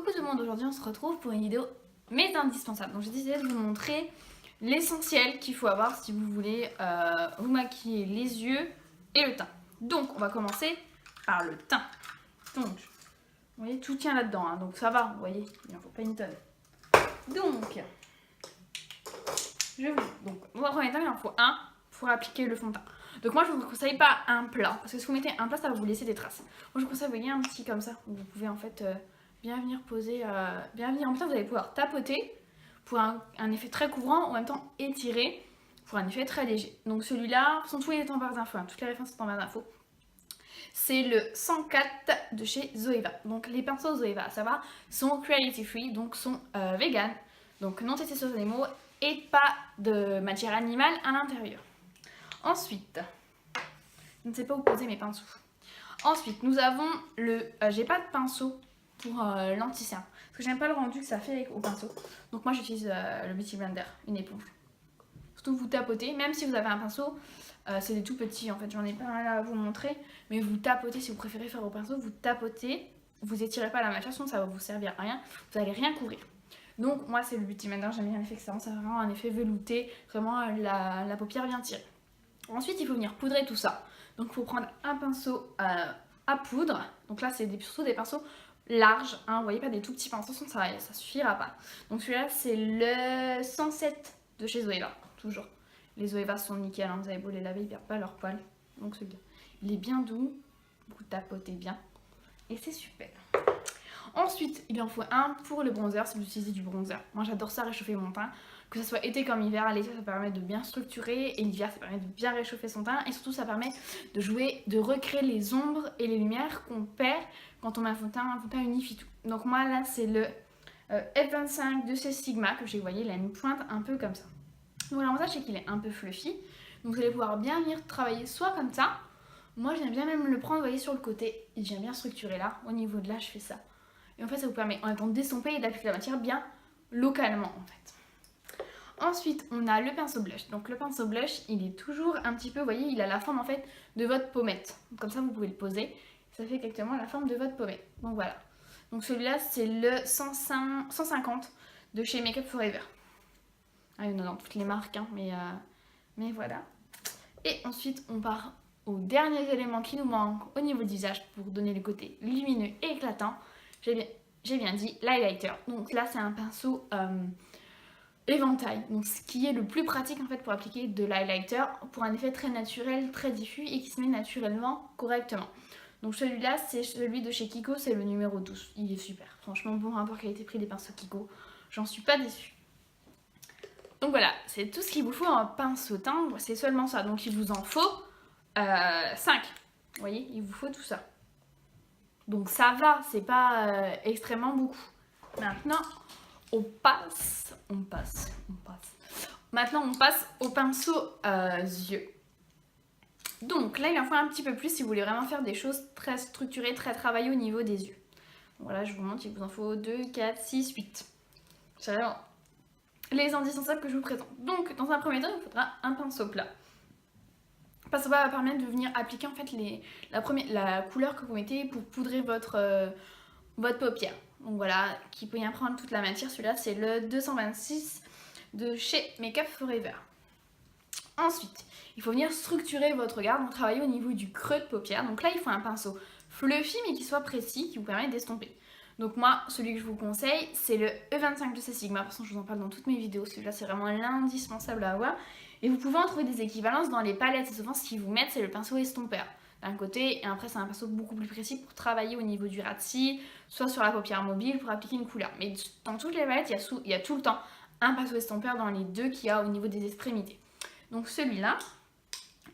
coucou tout le monde, aujourd'hui on se retrouve pour une vidéo mais indispensable. Donc j'ai décidé de vous montrer l'essentiel qu'il faut avoir si vous voulez vous maquiller les yeux et le teint. Donc on va commencer par le teint. Donc vous voyez tout tient là-dedans, hein, donc ça va, vous voyez, il n'en faut pas une tonne. Donc dans un premier temps il en faut un pour appliquer le fond de teint. Donc moi je vous conseille pas un plat, parce que si vous mettez un plat ça va vous laisser des traces. Moi je vous conseille, vous voyez, un petit comme ça, où vous pouvez en fait bien venir poser, bien venir, en même temps vous allez pouvoir tapoter pour un effet très couvrant, en même temps étirer pour un effet très léger. Donc celui-là, sont tous les en barre d'infos, hein, toutes les références sont en barre d'infos. C'est le 104 de chez Zoeva. Donc les pinceaux Zoeva, à savoir, sont cruelty free, donc sont vegan, donc non testés sur les animaux et pas de matière animale à l'intérieur. Ensuite, je ne sais pas où poser mes pinceaux. Ensuite, nous avons le... j'ai pas de pinceau pour l'anti-cerne, parce que j'aime pas le rendu que ça fait au pinceau. Donc moi j'utilise le Beauty Blender, une éponge. Surtout vous tapotez, même si vous avez un pinceau, c'est des tout petits en fait, j'en ai pas un là à vous montrer, mais vous tapotez, si vous préférez faire au pinceau, vous tapotez, vous étirez pas la matière, sinon ça va vous servir à rien, vous allez rien couvrir. Donc moi c'est le Beauty Blender, j'aime bien l'effet que ça rend, ça a vraiment un effet velouté, vraiment la paupière bien tirée. Ensuite il faut venir poudrer tout ça, donc il faut prendre un pinceau à poudre, donc là c'est surtout des pinceaux larges, hein, vous voyez, pas des tout petits pinceaux, sinon ça suffira pas. Donc celui-là c'est le 107 de chez Zoeva, toujours. Les Zoeva sont nickel, hein, vous avez beau les laver, ils perdent pas leur poil. Donc celui-là, il est bien doux, vous tapotez bien, et c'est super. Ensuite, il en faut un pour le bronzer, si vous utilisez du bronzer. Moi j'adore ça, réchauffer mon teint, que ce soit été comme hiver. L'été ça permet de bien structurer, et l'hiver ça permet de bien réchauffer son teint, et surtout ça permet de jouer, de recréer les ombres et les lumières qu'on perd quand on met un fond de teint unifie tout. Donc moi là c'est le F25 de chez Sigma, que j'ai, vous voyez, il a une pointe un peu comme ça. Donc l'avantage c'est qu'il est un peu fluffy, donc vous allez pouvoir bien venir travailler soit comme ça, moi j'aime bien même le prendre, vous voyez, sur le côté, et j'aime bien structurer là, au niveau de là je fais ça. Et en fait ça vous permet en même temps d'estomper et d'appliquer la matière bien localement en fait. Ensuite on a le pinceau blush, donc le pinceau blush il est toujours un petit peu, vous voyez, il a la forme en fait de votre pommette, donc, comme ça vous pouvez le poser, ça fait exactement la forme de votre pommette, donc voilà. Donc celui-là c'est le 150 de chez Make Up Forever. Ah, il y en a dans toutes les marques, hein, mais voilà. Et ensuite, on part aux derniers éléments qui nous manquent au niveau du visage pour donner le côté lumineux et éclatant. J'ai bien dit l'highlighter. Donc là, c'est un pinceau éventail. Donc ce qui est le plus pratique en fait pour appliquer de l'highlighter pour un effet très naturel, très diffus et qui se met naturellement correctement. Donc celui-là, c'est celui de chez Kiko, c'est le numéro 12. Il est super. Franchement, bon rapport qualité-prix des pinceaux Kiko. J'en suis pas déçue. Donc voilà, c'est tout ce qu'il vous faut en pinceau teint, c'est seulement ça. Donc il vous en faut 5. Vous voyez, il vous faut tout ça. Donc ça va, c'est pas extrêmement beaucoup. Maintenant, on passe. Maintenant, on passe au pinceau yeux. Donc là, il en faut un petit peu plus si vous voulez vraiment faire des choses très structurées, très travaillées au niveau des yeux. Voilà, je vous montre, il vous en faut 2, 4, 6, 8. C'est vraiment les indispensables que je vous présente. Donc dans un premier temps il faudra un pinceau plat, parce que ça va permettre de venir appliquer en fait la couleur que vous mettez pour poudrer votre paupière. Donc voilà, qui peut bien prendre toute la matière. Celui-là c'est le 226 de chez Make Up Forever. Ensuite il faut venir structurer votre regard, donc travailler au niveau du creux de paupière. Donc là il faut un pinceau fluffy mais qui soit précis, qui vous permet d'estomper. Donc moi, celui que je vous conseille, c'est le E25 de chez Sigma. De toute façon, je vous en parle dans toutes mes vidéos. Celui-là, c'est vraiment l'indispensable à avoir. Et vous pouvez en trouver des équivalences dans les palettes. Et souvent, ce qu'ils vous mettent, c'est le pinceau estompeur d'un côté. Et après, c'est un pinceau beaucoup plus précis pour travailler au niveau du ras de cils, soit sur la paupière mobile pour appliquer une couleur. Mais dans toutes les palettes, il y a tout le temps un pinceau estompeur dans les deux qu'il y a au niveau des extrémités. Donc celui-là.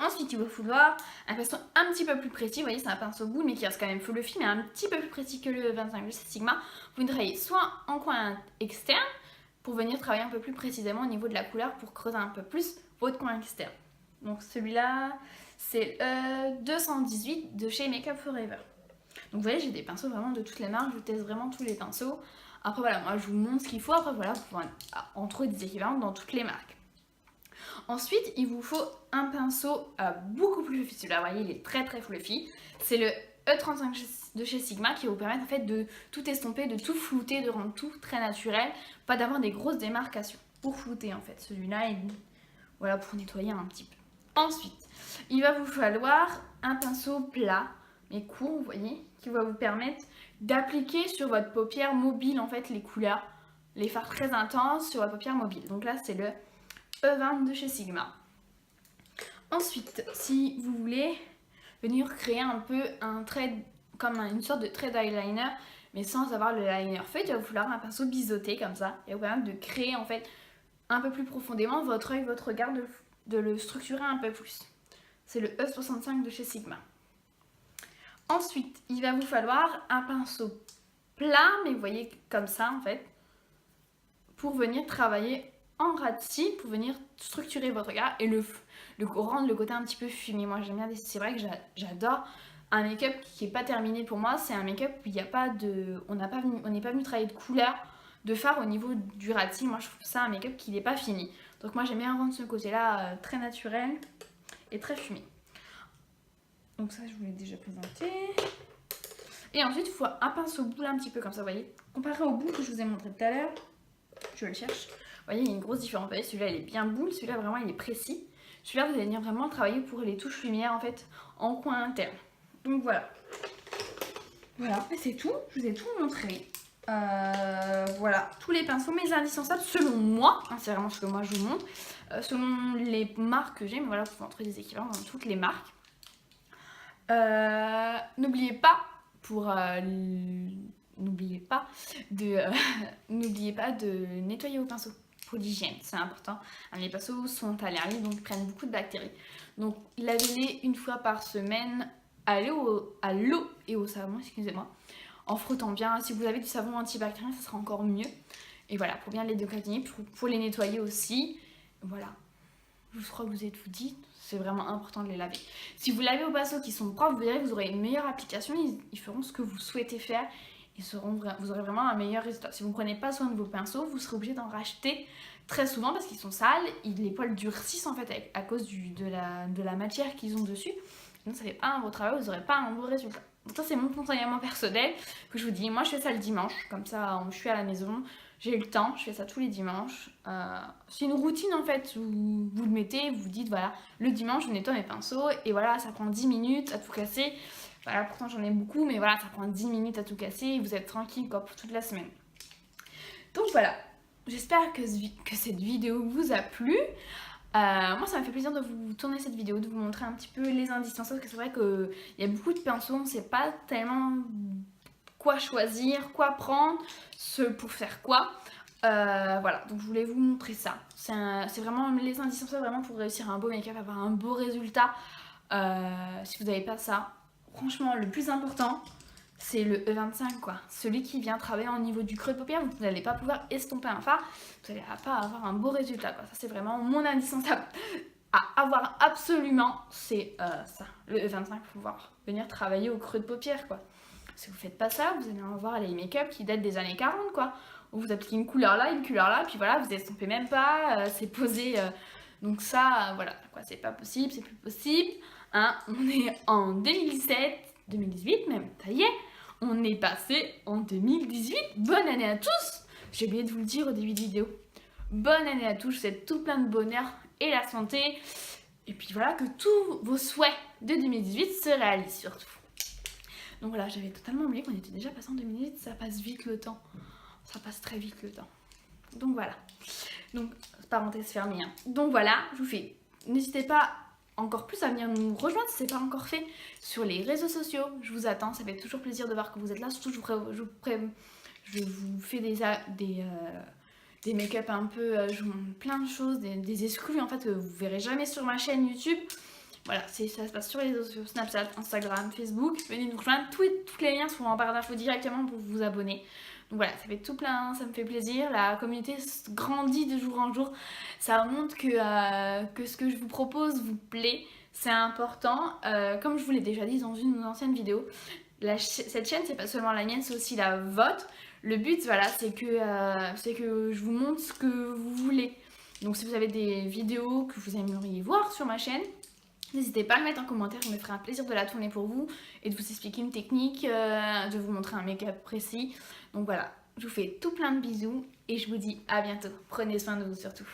Ensuite, il va falloir un pinceau un petit peu plus précis. Vous voyez, c'est un pinceau boule, mais qui reste quand même fluffy, mais un petit peu plus précis que le 25 de Sigma. Vous travaillez soit en coin externe, pour venir travailler un peu plus précisément au niveau de la couleur, pour creuser un peu plus votre coin externe. Donc celui-là, c'est 218 de chez Make Up Forever. Donc vous voyez, j'ai des pinceaux vraiment de toutes les marques, je teste vraiment tous les pinceaux. Après voilà, moi je vous montre ce qu'il faut, après voilà, vous pouvez en trouver des équivalents dans toutes les marques. Ensuite, il vous faut un pinceau beaucoup plus fluffy. Celui-là, vous voyez, il est très très fluffy. C'est le E35 de chez Sigma qui va vous permettre en fait de tout estomper, de tout flouter, de rendre tout très naturel, pas d'avoir des grosses démarcations. Pour flouter en fait, celui-là, voilà, pour nettoyer un petit peu. Ensuite, il va vous falloir un pinceau plat, mais court, vous voyez, qui va vous permettre d'appliquer sur votre paupière mobile en fait les couleurs, les fards très intenses sur votre paupière mobile. Donc là, c'est le E20 de chez Sigma. Ensuite, si vous voulez venir créer un peu un trait, comme une sorte de trait d'eyeliner, mais sans avoir le liner fait, il va vous falloir un pinceau biseauté comme ça, et vous permettre de créer en fait un peu plus profondément votre œil, votre regard, de le structurer un peu plus. C'est le E65 de chez Sigma. Ensuite, il va vous falloir un pinceau plat, mais vous voyez comme ça en fait, pour venir travailler en ras de cils, pour venir structurer votre regard et rendre le côté un petit peu fumé. Moi j'aime bien, c'est vrai que j'adore un make-up qui n'est pas terminé pour moi, c'est un make-up où il n'y a pas de, on n'est pas venu travailler de couleur, de fard au niveau du ras de cils. Moi je trouve ça un make-up qui n'est pas fini. Donc moi j'aime bien rendre ce côté-là très naturel et très fumé. Donc ça je vous l'ai déjà présenté. Et ensuite il faut un pinceau boule un petit peu comme ça, vous voyez. Comparé au boule que je vous ai montré tout à l'heure, je le cherche. Vous voyez, il y a une grosse différence. Vous voyez, celui-là il est bien boule, celui-là vraiment il est précis. Celui-là vous allez venir vraiment travailler pour les touches lumière en fait en coin interne. Donc voilà. Voilà, et c'est tout. Je vous ai tout montré. Voilà, tous les pinceaux, mes indispensables selon moi, hein, c'est vraiment ce que moi je vous montre, selon les marques que j'ai, mais voilà, vous pouvez en trouver des équivalents dans toutes les marques. N'oubliez pas n'oubliez pas de nettoyer vos pinceaux pour l'hygiène, c'est important. Les pinceaux sont allergiques, donc ils prennent beaucoup de bactéries. Donc lavez-les une fois par semaine à l'eau et au savon, excusez-moi, en frottant bien. Si vous avez du savon antibactérien, ça sera encore mieux. Et voilà, pour bien les décatiner, pour les nettoyer aussi. Voilà, je crois que vous êtes tout dit. C'est vraiment important de les laver. Si vous lavez vos pinceaux qui sont propres, vous verrez que vous aurez une meilleure application. Ils feront ce que vous souhaitez faire. Vous aurez vraiment un meilleur résultat. Si vous ne prenez pas soin de vos pinceaux, vous serez obligé d'en racheter très souvent parce qu'ils sont sales. Les poils durcissent en fait à cause de la matière qu'ils ont dessus. Donc ça fait pas un beau travail, vous n'aurez pas un beau résultat. Donc ça c'est mon conseil à moi personnel que je vous dis. Moi je fais ça le dimanche, comme ça je suis à la maison, j'ai eu le temps, je fais ça tous les dimanches. C'est une routine en fait où vous le mettez, vous vous dites voilà, le dimanche je nettoie mes pinceaux et voilà, ça prend 10 minutes à tout casser. Voilà, pourtant j'en ai beaucoup, mais voilà, ça prend 10 minutes à tout casser et vous êtes tranquille quoi, pour toute la semaine. Donc voilà, j'espère que cette vidéo vous a plu. Moi ça m'a fait plaisir de vous tourner cette vidéo, de vous montrer un petit peu les indispensables, parce que c'est vrai qu'il y a beaucoup de pinceaux, on ne sait pas tellement quoi choisir, quoi prendre, pour faire quoi. Voilà, donc je voulais vous montrer ça. C'est vraiment les indispensables vraiment pour réussir un beau make-up, avoir un beau résultat. Si vous n'avez pas ça, franchement le plus important c'est le E25 quoi, celui qui vient travailler au niveau du creux de paupière. Vous n'allez pas pouvoir estomper un fard, vous n'allez pas avoir un beau résultat quoi. Ça c'est vraiment mon indispensable à avoir absolument, c'est ça, le E25 pour pouvoir venir travailler au creux de paupière quoi. Si vous faites pas ça, vous allez avoir les make-up qui datent des années 40 quoi, où vous appliquez une couleur là, puis voilà, vous estompez même pas, c'est posé, donc ça, voilà quoi, c'est pas possible, c'est plus possible, hein. On est en 2017, 2018 même, ça y est, on est passé en 2018. Bonne année à tous. J'ai oublié de vous le dire au début de vidéo. Bonne année à tous, je vous souhaite tout plein de bonheur et la santé. Et puis voilà, que tous vos souhaits de 2018 se réalisent surtout. Donc voilà, j'avais totalement oublié qu'on était déjà passé en 2018, ça passe vite le temps. Ça passe très vite le temps. Donc voilà. Donc, parenthèse fermée. Hein. Donc voilà, je vous fais, n'hésitez pas encore plus à venir nous rejoindre si ce n'est pas encore fait sur les réseaux sociaux. Je vous attends, ça fait toujours plaisir de voir que vous êtes là. Surtout, je vous fais des make-up un peu, je vous montre plein de choses, des exclus en fait que vous verrez jamais sur ma chaîne YouTube. Voilà, ça se passe sur les réseaux sociaux, Snapchat, Instagram, Facebook. Venez nous rejoindre, tous les liens sont en barre d'infos directement pour vous abonner. Donc voilà, ça fait tout plein, ça me fait plaisir. La communauté grandit de jour en jour. Ça montre que ce que je vous propose vous plaît. C'est important. Comme je vous l'ai déjà dit dans une ancienne vidéo, cette chaîne, c'est pas seulement la mienne, c'est aussi la vôtre. Le but, voilà, c'est que je vous montre ce que vous voulez. Donc si vous avez des vidéos que vous aimeriez voir sur ma chaîne, N'hésitez pas à le mettre en commentaire, ça me ferait un plaisir de la tourner pour vous et de vous expliquer une technique, de vous montrer un make-up précis. Donc voilà, je vous fais tout plein de bisous et je vous dis à bientôt. Prenez soin de vous surtout.